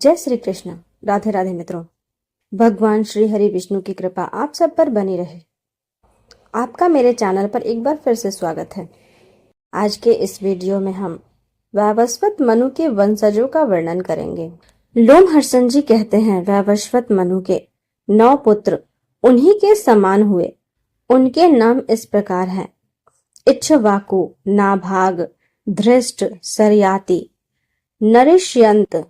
जय श्री कृष्ण। राधे राधे मित्रों। भगवान श्री हरि विष्णु की कृपा आप सब पर बनी रहे। आपका मेरे चैनल पर एक बार फिर से स्वागत है। आज के इस वीडियो में हम वैवस्वत मनु के वंशजों का वर्णन करेंगे। लोमहर्षण जी कहते हैं, वैवस्वत मनु के 9 पुत्र उन्हीं के समान हुए। उनके नाम इस प्रकार हैं: इक्ष्वाकु, नाभाग, धृष्ट, सरयाति, नरिष्यंत,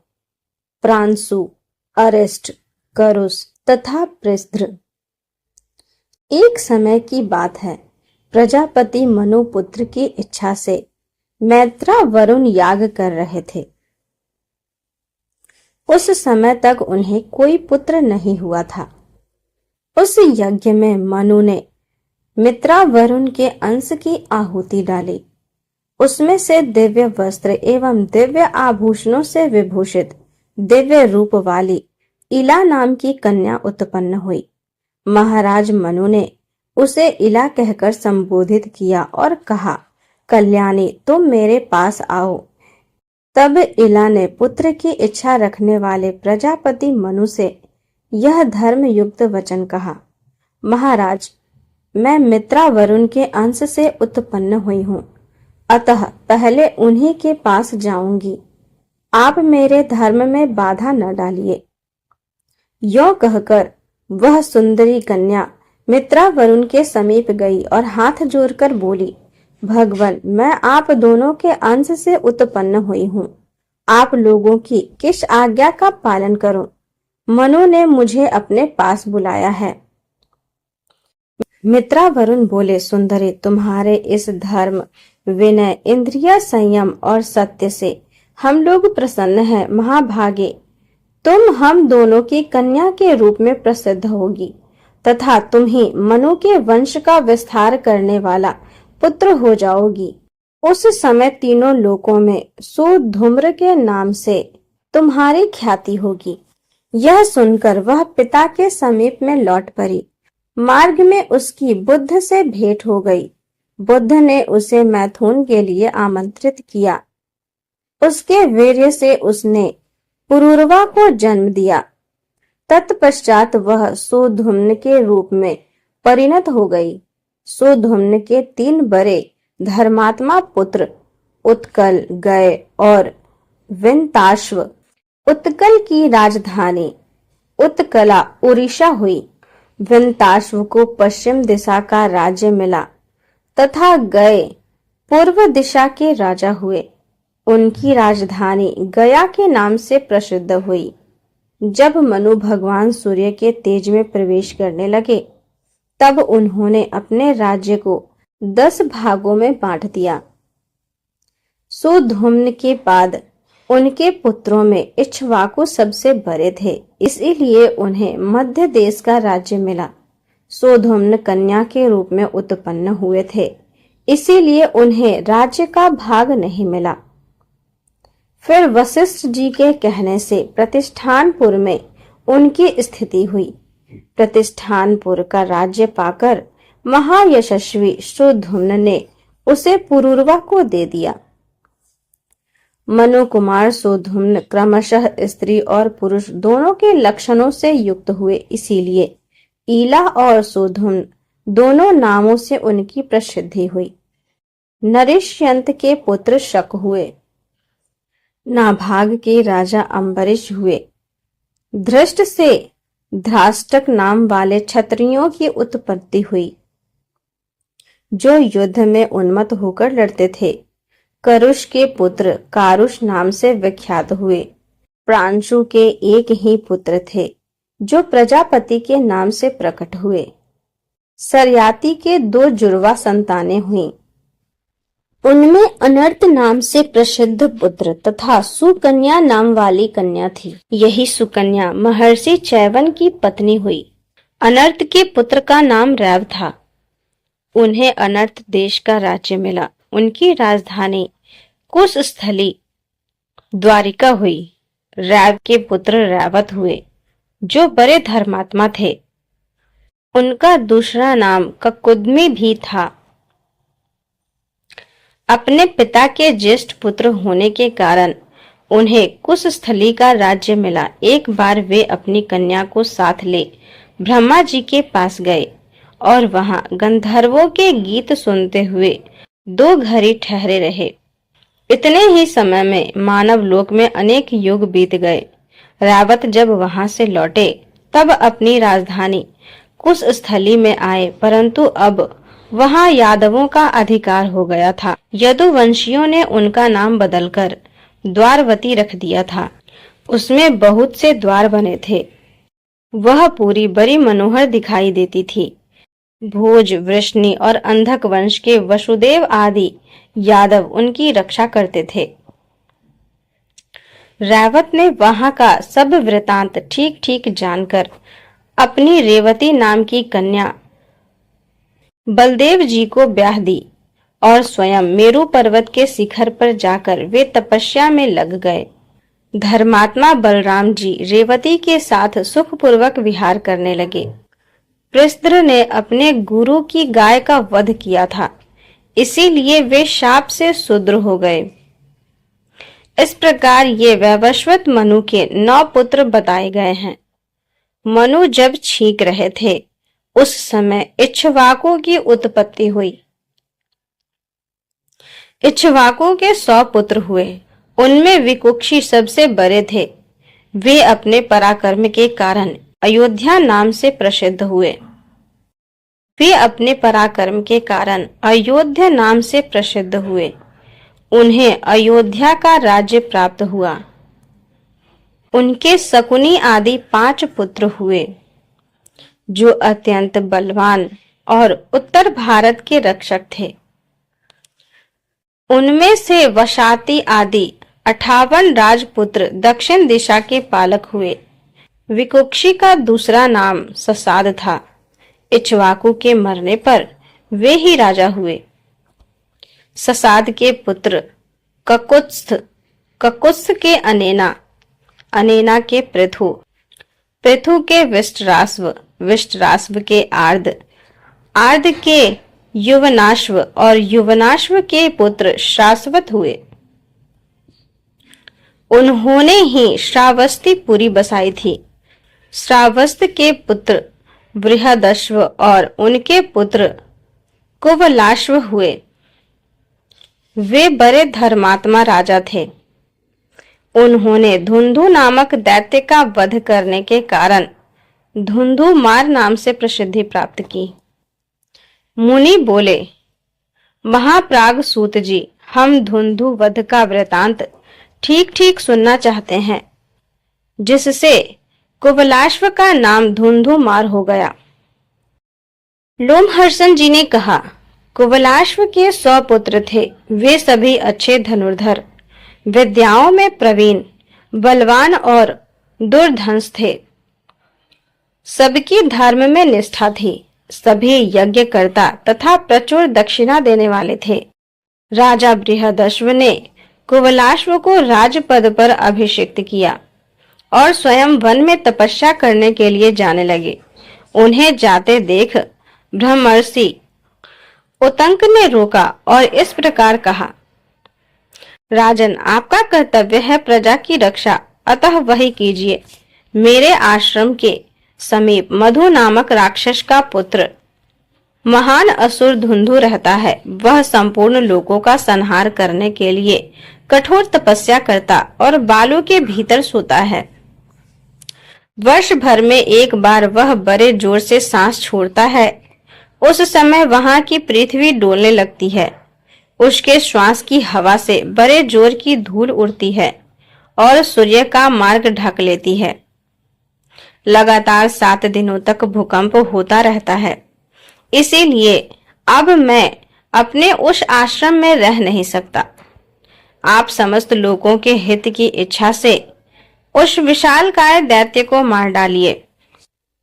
प्रांशु, अरिष्ट, करुष तथा पृष्ठ। एक समय की बात है, प्रजापति मनु पुत्र की इच्छा से मैत्रा वरुण याग कर रहे थे। उस समय तक उन्हें कोई पुत्र नहीं हुआ था। उस यज्ञ में मनु ने मित्रा वरुण के अंश की आहुति डाली। उसमें से दिव्य वस्त्र एवं दिव्य आभूषणों से विभूषित दिव्य रूप वाली इला नाम की कन्या उत्पन्न हुई। महाराज मनु ने उसे इला कहकर संबोधित किया और कहा, कल्याणी, तुम मेरे पास आओ। तब इला ने पुत्र की इच्छा रखने वाले प्रजापति मनु से यह धर्म युक्त वचन कहा, महाराज, मैं मित्रा वरुण के अंश से उत्पन्न हुई हूँ, अतः पहले उन्हीं के पास जाऊंगी। आप मेरे धर्म में बाधा न डालिए। यो कहकर वह सुंदरी कन्या मित्रा वरुण के समीप गई और हाथ जोड़कर बोली, भगवान, मैं आप दोनों के अंश से उत्पन्न हुई हूँ। आप लोगों की किस आज्ञा का पालन करूं? मनु ने मुझे अपने पास बुलाया है। मित्रा वरुण बोले, सुंदरी, तुम्हारे इस धर्म, विनय, इंद्रिय संयम और सत्य से हम लोग प्रसन्न हैं। महाभागे, तुम हम दोनों की कन्या के रूप में प्रसिद्ध होगी तथा तुम ही मनु के वंश का विस्तार करने वाला पुत्र हो जाओगी। उस समय तीनों लोकों में सुधूम्र के नाम से तुम्हारी ख्याति होगी। यह सुनकर वह पिता के समीप में लौट पड़ी। मार्ग में उसकी बुद्ध से भेंट हो गई। बुद्ध ने उसे मैथुन के लिए आमंत्रित किया। उसके वीर्य से उसने पुरूरवा को जन्म दिया। तत्पश्चात वह सुधुम्न के रूप में परिणत हो गई। सुधुम्न के 3 बड़े धर्मात्मा पुत्र उत्कल, गय और विंताश्व। उत्कल की राजधानी उत्कला उड़ीसा हुई। विंताश्व को पश्चिम दिशा का राज्य मिला तथा गए पूर्व दिशा के राजा हुए। उनकी राजधानी गया के नाम से प्रसिद्ध हुई। जब मनु भगवान सूर्य के तेज में प्रवेश करने लगे, तब उन्होंने अपने राज्य को 10 भागों में बांट दिया। सुधुम्न के बाद उनके पुत्रों में इक्ष्वाकु सबसे बड़े थे, इसीलिए उन्हें मध्य देश का राज्य मिला। सुधुम्न कन्या के रूप में उत्पन्न हुए थे, इसीलिए उन्हें राज्य का भाग नहीं मिला। फिर वशिष्ठ जी के कहने से प्रतिष्ठानपुर में उनकी स्थिति हुई। प्रतिष्ठानपुर का राज्य पाकर महायशस्वी सुधुम्न ने उसे पुरूरवा को दे दिया। मनु कुमार सुधुम्न क्रमशः स्त्री और पुरुष दोनों के लक्षणों से युक्त हुए, इसीलिए ईला और सुधुम्न दोनों नामों से उनकी प्रसिद्धि हुई। नरिष्यंत के पुत्र शक हुए। नाभाग के राजा अम्बरीश हुए। धृष्ट से धृष्टक नाम वाले क्षत्रियों की उत्पत्ति हुई, जो युद्ध में उन्मत्त होकर लड़ते थे। करुष के पुत्र कारुष नाम से विख्यात हुए। प्रांशु के एक ही पुत्र थे, जो प्रजापति के नाम से प्रकट हुए। सरयाति के 2 जुड़वा संतानें हुईं। उनमें अनर्त नाम से प्रसिद्ध पुत्र तथा सुकन्या नाम वाली कन्या थी। यही सुकन्या महर्षि चैवन की पत्नी हुई। अनर्त के पुत्र का नाम रैव था। उन्हें अनर्त देश का राज्य मिला। उनकी राजधानी कुशस्थली द्वारिका हुई। रैव के पुत्र रैवत हुए, जो बड़े धर्मात्मा थे। उनका दूसरा नाम ककुदमी भी था। अपने पिता के ज्येष्ठ पुत्र होने के कारण उन्हें कुशस्थली का राज्य मिला। एक बार वे अपनी कन्या को साथ ले ब्रह्मा जी के पास गए और वहां गंधर्वों के गीत सुनते हुए 2 घड़ी ठहरे रहे। इतने ही समय में मानव लोक में अनेक युग बीत गए। रावत जब वहां से लौटे तब अपनी राजधानी कुशस्थली में आए, परंतु अब वहां यादवों का अधिकार हो गया था। यदुवंशियों ने उनका नाम बदलकर द्वारवती रख दिया था। उसमें बहुत से द्वार बने थे। वह पूरी बड़ी मनोहर दिखाई देती थी। भोज, वृष्णि और अंधक वंश के वसुदेव आदि यादव उनकी रक्षा करते थे। रावत ने वहां का सब वृतांत ठीक ठीक जानकर अपनी रेवती नाम की कन्या बलदेव जी को ब्याह दी और स्वयं मेरु पर्वत के शिखर पर जाकर वे तपस्या में लग गए। धर्मात्मा बलराम जी रेवती के साथ सुखपूर्वक विहार करने लगे। पृष्ठ ने अपने गुरु की गाय का वध किया था, इसीलिए वे शाप से शूद्र हो गए। इस प्रकार ये वैवस्वत मनु के 9 पुत्र बताए गए हैं। मनु जब छींक रहे थे उस समय इक्ष्वाकुओं की उत्पत्ति हुई। इक्ष्वाकुओं के 100 पुत्र हुए। उनमें विकुक्षी सबसे बड़े थे। वे अपने पराक्रम के कारण अयोध्या नाम से प्रसिद्ध हुए। उन्हें अयोध्या का राज्य प्राप्त हुआ। उनके शकुनी आदि 5 पुत्र हुए जो अत्यंत बलवान और उत्तर भारत के रक्षक थे। उनमें से वशाति आदि 58 राजपुत्र दक्षिण दिशा के पालक हुए। विकुक्षी का दूसरा नाम ससाद था। इक्ष्वाकु के मरने पर वे ही राजा हुए। ससाद के पुत्र ककुत्स्थ के अनेना, अनेना के पृथु, पृथु के विष्टराश्व, विष्टराश्व के आर्द, आर्द के युवनाश्व और युवनाश्व के पुत्र शाश्वत हुए। उन्होंने ही श्रावस्तिपुरी बसाई थी। श्रावस्त के पुत्र बृहदश्व और उनके पुत्र कुवलाश्व हुए। वे बड़े धर्मात्मा राजा थे। उन्होंने धुंधु नामक दैत्य का वध करने के कारण धुंधुमार नाम से प्रसिद्धि प्राप्त की। मुनि बोले, महाप्राग सूत जी, हम धुंधु वध का वृतांत ठीक ठीक सुनना चाहते हैं, जिससे कुवलाश्व का नाम धुंधुमार हो गया। लोमहर्षण जी ने कहा, कुवलाश्व के 100 पुत्र थे। वे सभी अच्छे धनुर्धर, विद्याओं में प्रवीण, बलवान और दुर्धंस थे। सबकी धर्म में निष्ठा थी। सभी यज्ञ करता तथा प्रचुर दक्षिणा देने वाले थे। राजा बृहदश्व ने कुवलाश्व को राजपद पर अभिषिक्त किया और स्वयं वन में तपस्या करने के लिए जाने लगे। उन्हें जाते देख ब्रह्मर्षि उतंक ने रोका और इस प्रकार कहा, राजन, आपका कर्तव्य है प्रजा की रक्षा, अतः वही कीजिए। मेरे आश्रम के समीप मधु नामक राक्षस का पुत्र महान असुर धुंधु रहता है। वह संपूर्ण लोगों का संहार करने के लिए कठोर तपस्या करता और बालू के भीतर सोता है। वर्ष भर में एक बार वह बड़े जोर से सांस छोड़ता है। उस समय वहां की पृथ्वी डोलने लगती है। उसके श्वास की हवा से बड़े जोर की धूल उड़ती है और सूर्य का मार्ग ढक लेती है। लगातार 7 दिनों तक भूकंप होता रहता है। इसीलिए अब मैं अपने उस आश्रम में रह नहीं सकता। आप समस्त लोगों के हित की इच्छा से उस विशालकाय दैत्य को मार डालिए।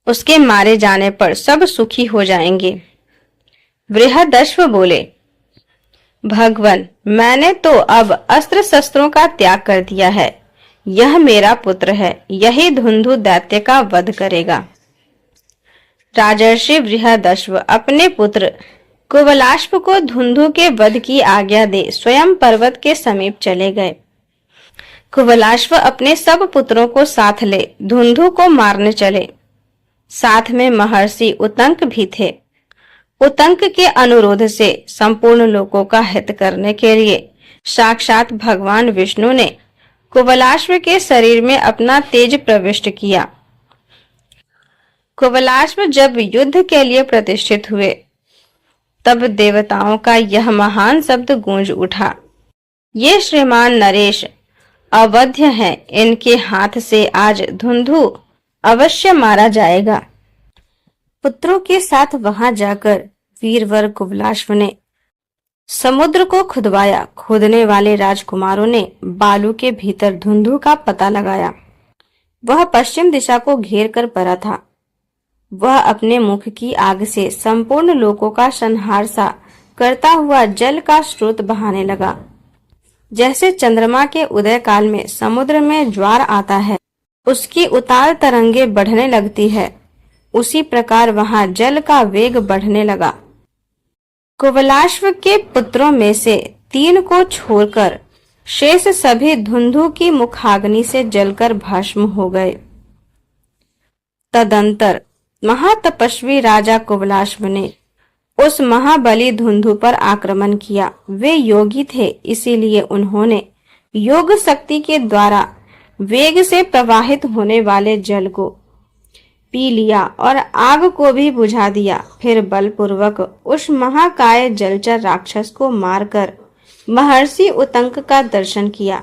उसके मारे जाने पर सब सुखी हो जाएंगे। बृहदश्व बोले, भगवान, मैंने तो अब अस्त्र शस्त्रों का त्याग कर दिया है। यह मेरा पुत्र है, यही धुंधु दैत्य का वध करेगा। राजर्षि बृहदश्व अपने पुत्र कुवलाश्व को धुंधु के वध की आज्ञा दे स्वयं पर्वत के समीप चले गए। कुवलाश्व अपने सब पुत्रों को साथ ले धुंधु को मारने चले। साथ में महर्षि उतंक भी थे। उतंक के अनुरोध से संपूर्ण लोकों का हित करने के लिए साक्षात भगवान विष्णु ने कुवलाश्व के शरीर में अपना तेज प्रविष्ट किया। कुवलाश्व जब युद्ध के लिए प्रतिष्ठित हुए तब देवताओं का यह महान शब्द गूंज उठा, ये श्रीमान नरेश अवध्य हैं, इनके हाथ से आज धुंधु अवश्य मारा जाएगा। पुत्रों के साथ वहां जाकर वीरवर कुवलाश्व ने समुद्र को खुदवाया। खोदने वाले राजकुमारों ने बालू के भीतर धुंधु का पता लगाया। वह पश्चिम दिशा को घेर कर पड़ा था। वह अपने मुख की आग से संपूर्ण लोकों का संहार सा करता हुआ जल का स्रोत बहाने लगा। जैसे चंद्रमा के उदय काल में समुद्र में ज्वार आता है, उसकी उतार तरंगे बढ़ने लगती है, उसी प्रकार वहां जल का वेग बढ़ने लगा। कुवलाश्व के पुत्रों में से 3 को छोड़कर शेष सभी धुंधु की मुखाग्नि से जलकर भस्म हो गए। तदंतर महातपस्वी राजा कुवलाश्व ने उस महाबली धुंधु पर आक्रमण किया। वे योगी थे, इसीलिए उन्होंने योग शक्ति के द्वारा वेग से प्रवाहित होने वाले जल को पी लिया और आग को भी बुझा दिया। फिर बलपूर्वक उस महाकाय जलचर राक्षस को मारकर महर्षि उतंक का दर्शन किया।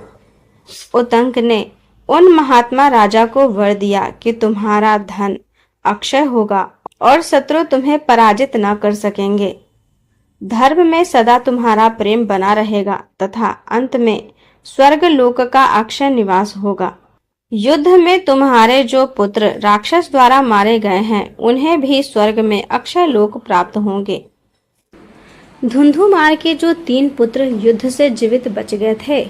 उतंक ने उन महात्मा राजा को वर दिया कि तुम्हारा धन अक्षय होगा और शत्रु तुम्हें पराजित न कर सकेंगे। धर्म में सदा तुम्हारा प्रेम बना रहेगा तथा अंत में स्वर्ग लोक का अक्षय निवास होगा। युद्ध में तुम्हारे जो पुत्र राक्षस द्वारा मारे गए हैं, उन्हें भी स्वर्ग में अक्षय लोक प्राप्त होंगे। धुंधुमार के जो 3 पुत्र युद्ध से जीवित बच गए थे,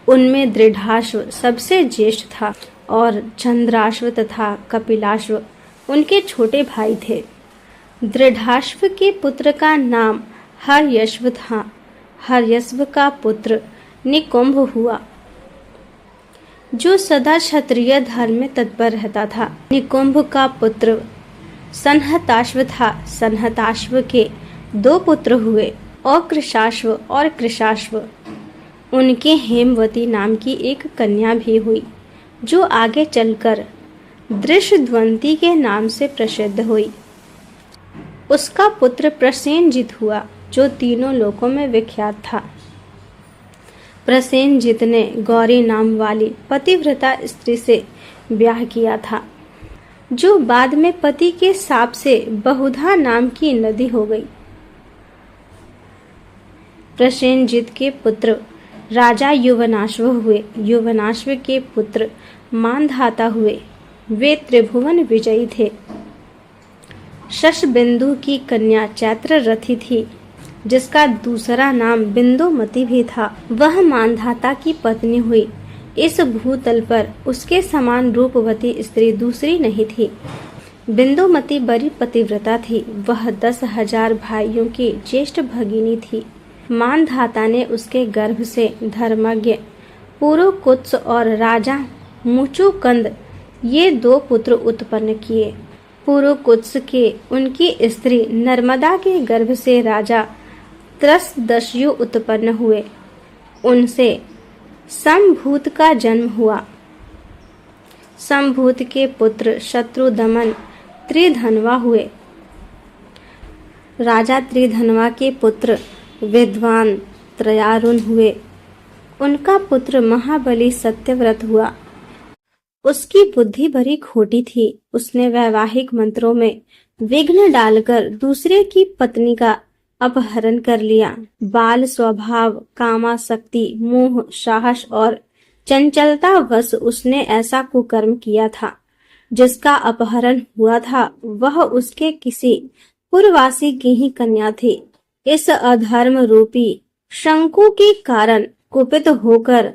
उनमें दृढ़ाश्व सबसे ज्येष्ठ था और चंद्राश्व तथा कपिलाश्व उनके छोटे भाई थे। दृढ़ाश्व के पुत्र का नाम हर्यश्व था। हर्यश्व का पुत्र निकुंभ हुआ, जो सदा क्षत्रिय धर्म में तत्पर रहता था। निकुंभ का पुत्र संहताश्व था। संहताश्व के 2 पुत्र हुए, अकृशाश्व और कृशाश्व। उनके हेमवती नाम की एक कन्या भी हुई, जो आगे चलकर दृशद्वंती के नाम से प्रसिद्ध हुई। उसका पुत्र प्रसेनजित हुआ, जो तीनों लोकों में विख्यात था। प्रसेनजित ने गौरी नाम वाली पतिव्रता स्त्री से ब्याह किया था, जो बाद में पति के शाप से बहुधा नाम की नदी हो गई। प्रसेनजित के पुत्र राजा युवनाश्व हुए। युवनाश्व के पुत्र मानधाता हुए। वे त्रिभुवन विजयी थे। शशबिंदु की कन्या चैत्ररथी थी, जिसका दूसरा नाम बिंदुमती भी था। वह मानधाता की पत्नी हुई। इस भूतल पर उसके समान रूपवती स्त्री दूसरी नहीं थी। बिंदुमती बड़ी पतिव्रता थी। वह 10,000 भाइयों की ज्येष्ठ भगिनी थी। मानधाता ने उसके गर्भ से धर्मज्ञ पुरुकुत्स और राजा मुचुकंद ये 2 पुत्र उत्पन्न किए। पुरुकुत्स के उनकी स्त्री नर्मदा के गर्भ से राजा त्रसदस्यु उत्पन्न हुए। उनसे संभूत का जन्म हुआ। संभूत के पुत्र शत्रुदमन त्रिधनवा हुए। राजा त्रिधनवा के पुत्र विद्वान त्रयारुण हुए। उनका पुत्र महाबली सत्यव्रत हुआ। उसकी बुद्धि बड़ी खोटी थी। उसने वैवाहिक मंत्रों में विघ्न डालकर दूसरे की पत्नी का अपहरण कर लिया। बाल स्वभाव, कामासक्ति, मोह, साहस और चंचलता वश उसने ऐसा कुकर्म किया था। जिसका अपहरण हुआ था वह उसके किसी पूर्ववासी की ही कन्या थी। इस अधर्म रूपी शंकु के कारण कुपित होकर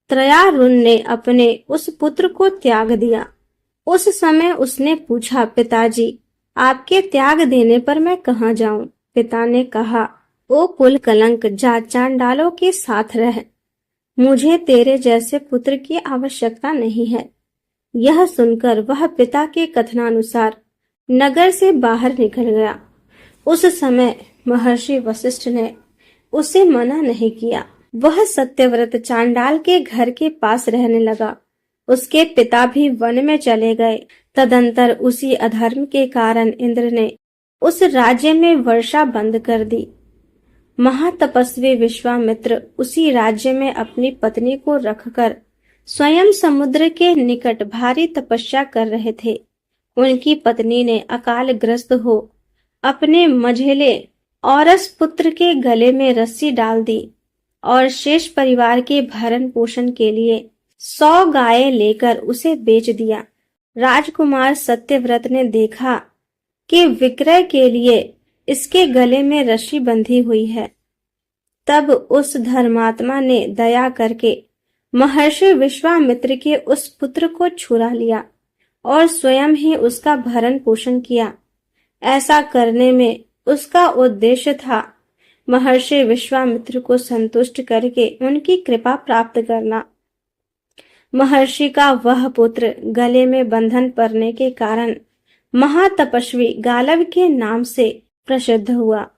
त्रयारुण ने अपने उस पुत्र को त्याग दिया। उस समय उसने पूछा, पिताजी, आपके त्याग देने पर मैं कहाँ जाऊं? पिता ने कहा, ओ कुल कलंक, जा चांडालों के साथ रह। मुझे तेरे जैसे पुत्र की आवश्यकता नहीं है। यह सुनकर वह पिता के कथनानुसार नगर से बाहर निकल गया। उस समय महर्षि वशिष्ठ ने उसे मना नहीं किया। वह सत्यव्रत चांडाल के घर के पास रहने लगा। उसके पिता भी वन में चले गए। तदंतर उसी अधर्म के कारण इंद्र ने उस राज्य में वर्षा बंद कर दी। महातपस्वी विश्वामित्र उसी राज्य में अपनी पत्नी को रखकर स्वयं समुद्र के निकट भारी तपस्या कर रहे थे। उनकी पत्नी ने अकाल ग्रस्त हो अपने मझेले औरस पुत्र के गले में रस्सी डाल दी और शेष परिवार के भरण पोषण के लिए 100 गायें लेकर उसे बेच दिया। राजकुमार सत्यव्रत ने देखा कि विक्रय के लिए इसके गले में रस्सी बंधी हुई है। तब उस धर्मात्मा ने दया करके महर्षि विश्वामित्र के उस पुत्र को छुड़ा लिया और स्वयं ही उसका भरण पोषण किया। ऐसा करने में उसका उद्देश्य था महर्षि विश्वामित्र को संतुष्ट करके उनकी कृपा प्राप्त करना। महर्षि का वह पुत्र गले में बंधन पड़ने के कारण महातपस्वी गालव के नाम से प्रसिद्ध हुआ।